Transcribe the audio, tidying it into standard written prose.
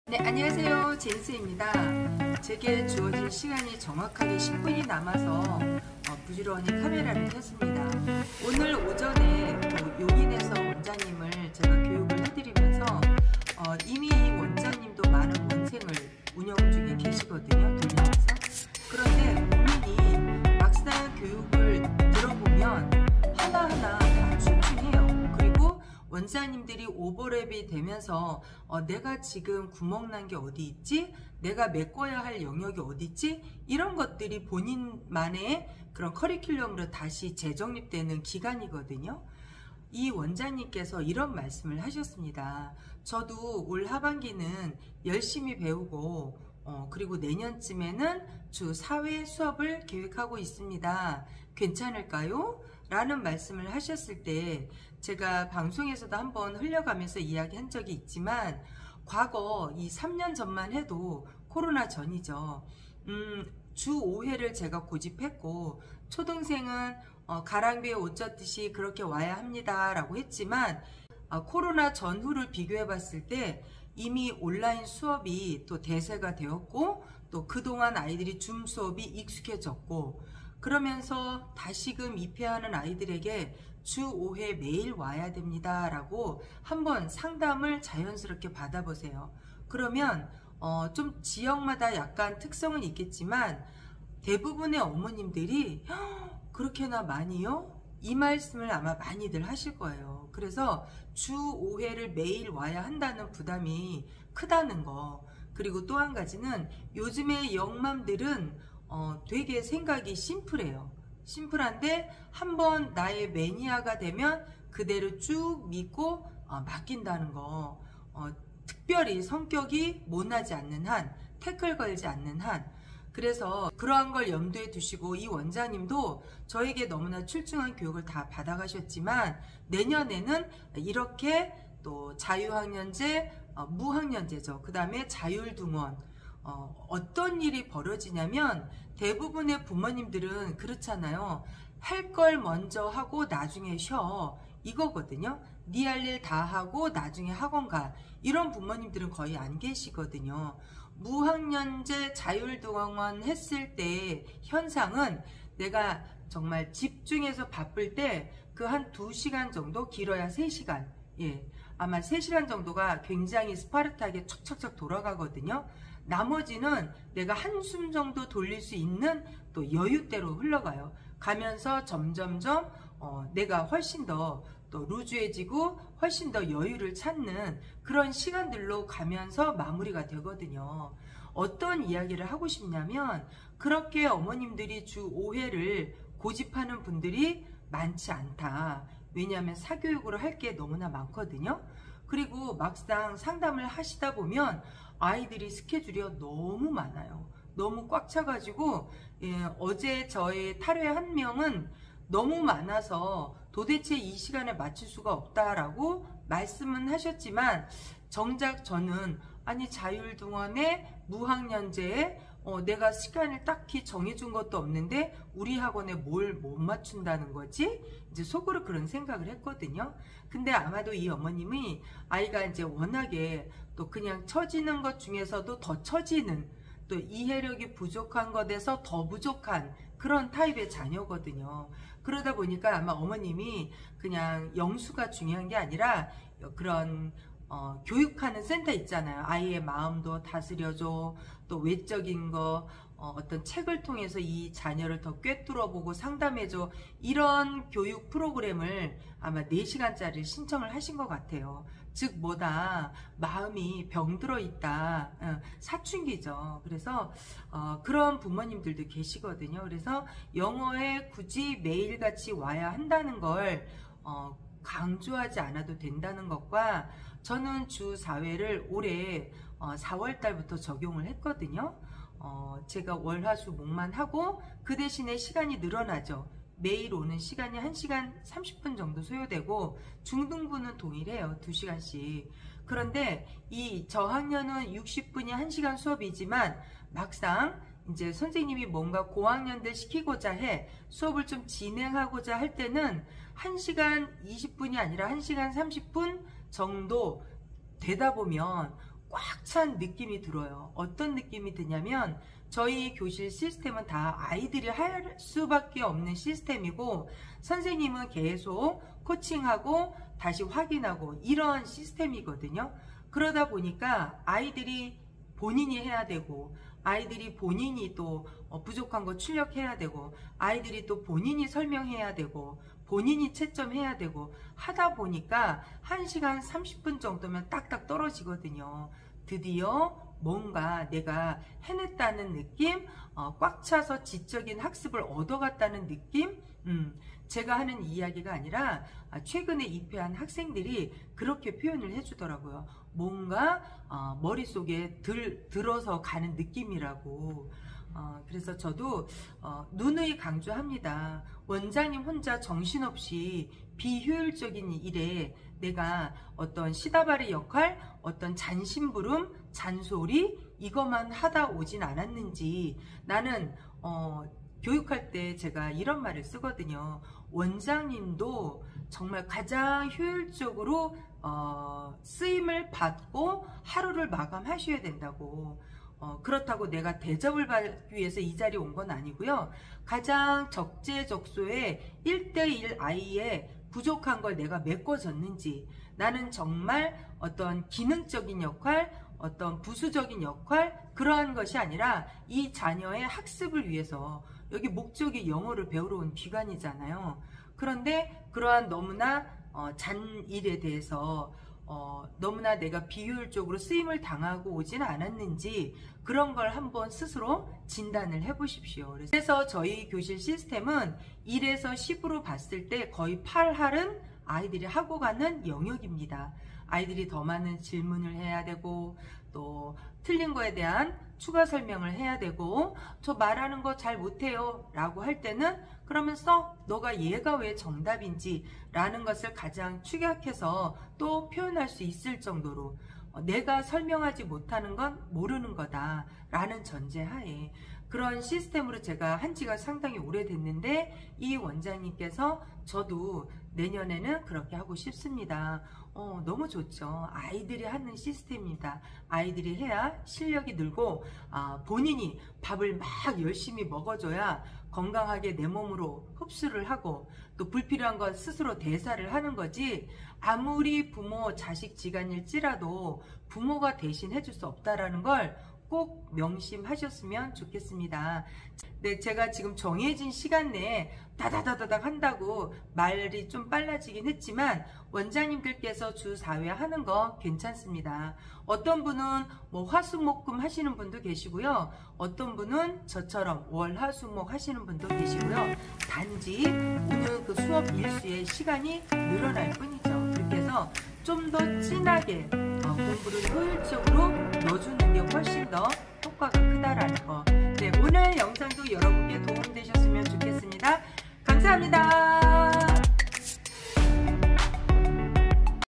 네, 안녕하세요. 제인스입니다. 제게 주어진 시간이 정확하게 10분이 남아서 부지런히 카메라를 켰습니다. 오늘 오전에 용인에서 원장님을 제가 교육을 해드리면서 이미 원장님도 많은 원생을 운영 중에 계시거든요. 돌리면서. 그런데 고민이 막상 교육을 들어보면 하나하나 다 춤춤해요. 그리고 원장님들이 오버랩이 되면서 내가 지금 구멍 난 게 어디 있지? 내가 메꿔야 할 영역이 어디 있지? 이런 것들이 본인만의 그런 커리큘럼으로 다시 재정립되는 기간이거든요. 이 원장님께서 이런 말씀을 하셨습니다. 저도 올 하반기는 열심히 배우고 그리고 내년쯤에는 주 4회 수업을 계획하고 있습니다. 괜찮을까요? 라는 말씀을 하셨을 때 제가 방송에서도 한번 흘려가면서 이야기한 적이 있지만 과거 이 3년 전만 해도 코로나 전이죠. 주 5회를 제가 고집했고 초등생은 가랑비에 옷 젖듯이 그렇게 와야 합니다 라고 했지만 코로나 전후를 비교해 봤을 때 이미 온라인 수업이 또 대세가 되었고 또 그동안 아이들이 줌 수업이 익숙해졌고 그러면서 다시금 입회하는 아이들에게 주 5회 매일 와야 됩니다 라고 한번 상담을 자연스럽게 받아보세요. 그러면 좀 지역마다 약간 특성은 있겠지만 대부분의 어머님들이 그렇게나 많이요? 이 말씀을 아마 많이들 하실 거예요. 그래서 주 5회를 매일 와야 한다는 부담이 크다는 거. 그리고 또 한 가지는 요즘의 영맘들은 되게 생각이 심플해요. 심플한데 한번 나의 매니아가 되면 그대로 쭉 믿고 맡긴다는 거. 특별히 성격이 모나지 않는 한, 태클 걸지 않는 한. 그래서 그러한 걸 염두에 두시고 이 원장님도 저에게 너무나 출중한 교육을 다 받아가셨지만 내년에는 이렇게 또 자유학년제, 무학년제죠. 그 다음에 자율등원. 어떤 일이 벌어지냐면 대부분의 부모님들은 그렇잖아요. 할 걸 먼저 하고 나중에 쉬어. 이거거든요. 네 할 일 다 하고 나중에 학원 가. 이런 부모님들은 거의 안 계시거든요. 무학년제 자율등원 했을 때 현상은 내가 정말 집중해서 바쁠 때 그 한 2시간 정도, 길어야 3시간. 예, 아마 3시간 정도가 굉장히 스파르타하게 척척척 돌아가거든요. 나머지는 내가 한숨 정도 돌릴 수 있는 또 여유대로 흘러가요. 가면서 점점점 내가 훨씬 더 또 루즈해지고 훨씬 더 여유를 찾는 그런 시간들로 가면서 마무리가 되거든요. 어떤 이야기를 하고 싶냐면 그렇게 어머님들이 주 5회를 고집하는 분들이 많지 않다. 왜냐하면 사교육으로 할 게 너무나 많거든요. 그리고 막상 상담을 하시다 보면 아이들이 스케줄이 너무 많아요. 너무 꽉 차가지고 어제 저의 탈회 한 명은 너무 많아서 도대체 이 시간에 맞출 수가 없다라고 말씀은 하셨지만 정작 저는 아니 자율등원에 무학년제에 내가 시간을 딱히 정해준 것도 없는데 우리 학원에 뭘 못 맞춘다는 거지? 이제 속으로 그런 생각을 했거든요. 근데 아마도 이 어머님이 아이가 이제 워낙에 또 그냥 처지는 것 중에서도 더 처지는 또 이해력이 부족한 것에서 더 부족한 그런 타입의 자녀거든요. 그러다 보니까 아마 어머님이 그냥 영수가 중요한 게 아니라 그런 교육하는 센터 있잖아요. 아이의 마음도 다스려줘. 또 외적인 거 어떤 책을 통해서 이 자녀를 더 꿰뚫어보고 상담해줘. 이런 교육 프로그램을 아마 4시간짜리 신청을 하신 것 같아요. 즉 뭐다 마음이 병들어 있다. 사춘기죠. 그래서 그런 부모님들도 계시거든요. 그래서 영어에 굳이 매일같이 와야 한다는 걸 강조하지 않아도 된다는 것과 저는 주 4회를 올해 4월 달부터 적용을 했거든요. 제가 월화수목만 하고 그 대신에 시간이 늘어나죠. 매일 오는 시간이 1시간 30분 정도 소요되고 중등부는 동일해요. 2시간씩. 그런데 이 저학년은 60분이 1시간 수업이지만 막상 이제 선생님이 뭔가 고학년들 시키고자 해 수업을 좀 진행하고자 할 때는 1시간 20분이 아니라 1시간 30분 정도 되다 보면 꽉 찬 느낌이 들어요. 어떤 느낌이 드냐면 저희 교실 시스템은 다 아이들이 할 수밖에 없는 시스템이고 선생님은 계속 코칭하고 다시 확인하고 이런 시스템이거든요. 그러다 보니까 아이들이 본인이 해야 되고 아이들이 본인이 또 부족한 거 출력해야 되고 아이들이 또 본인이 설명해야 되고 본인이 채점해야 되고 하다 보니까 1시간 30분 정도면 딱딱 떨어지거든요. 드디어 뭔가 내가 해냈다는 느낌, 꽉 차서 지적인 학습을 얻어갔다는 느낌. 제가 하는 이야기가 아니라 최근에 입회한 학생들이 그렇게 표현을 해주더라고요. 뭔가 머릿속에 들어서 가는 느낌이라고. 그래서 저도 누누이 강조합니다. 원장님 혼자 정신없이 비효율적인 일에 내가 어떤 시다바리 역할, 어떤 잔심부름, 잔소리 이것만 하다 오진 않았는지. 나는 교육할 때 제가 이런 말을 쓰거든요. 원장님도 정말 가장 효율적으로 쓰임을 받고 하루를 마감하셔야 된다고. 그렇다고 내가 대접을 받기 위해서 이 자리에 온 건 아니고요. 가장 적재적소에 1대1 아이의 부족한 걸 내가 메꿔줬는지, 나는 정말 어떤 기능적인 역할, 어떤 부수적인 역할, 그러한 것이 아니라 이 자녀의 학습을 위해서, 여기 목적이 영어를 배우러 온 기관이잖아요. 그런데 그러한 너무나 잔일에 대해서 너무나 내가 비효율적으로 쓰임을 당하고 오진 않았는지 그런 걸 한번 스스로 진단을 해 보십시오. 그래서 저희 교실 시스템은 1에서 10으로 봤을 때 거의 8할은 아이들이 하고 가는 영역입니다. 아이들이 더 많은 질문을 해야 되고 또 틀린 거에 대한 추가 설명을 해야 되고 저 말하는 거 잘 못해요 라고 할 때는 그러면서 너가 얘가 왜 정답인지 라는 것을 가장 축약해서 또 표현할 수 있을 정도로 내가 설명하지 못하는 건 모르는 거다 라는 전제하에 그런 시스템으로 제가 한 지가 상당히 오래됐는데 이 원장님께서 저도 내년에는 그렇게 하고 싶습니다. 너무 좋죠. 아이들이 하는 시스템입니다. 아이들이 해야 실력이 늘고 본인이 밥을 막 열심히 먹어줘야 건강하게 내 몸으로 흡수를 하고 또 불필요한 건 스스로 대사를 하는 거지 아무리 부모 자식 지간일지라도 부모가 대신 해줄 수 없다라는 걸 꼭 명심하셨으면 좋겠습니다. 네, 제가 지금 정해진 시간 내에 다다다다닥 한다고 말이 좀 빨라지긴 했지만 원장님들께서 주 4회 하는 거 괜찮습니다. 어떤 분은 뭐 화수목금 하시는 분도 계시고요. 어떤 분은 저처럼 월화수목 하시는 분도 계시고요. 단지 오늘 그 수업 일수의 시간이 늘어날 뿐이죠. 그렇게 해서 좀 더 진하게 공부를 효율적으로 넣어주는 게 훨씬 더 효과가 크다라는 거. 네, 오늘 영상도 여러분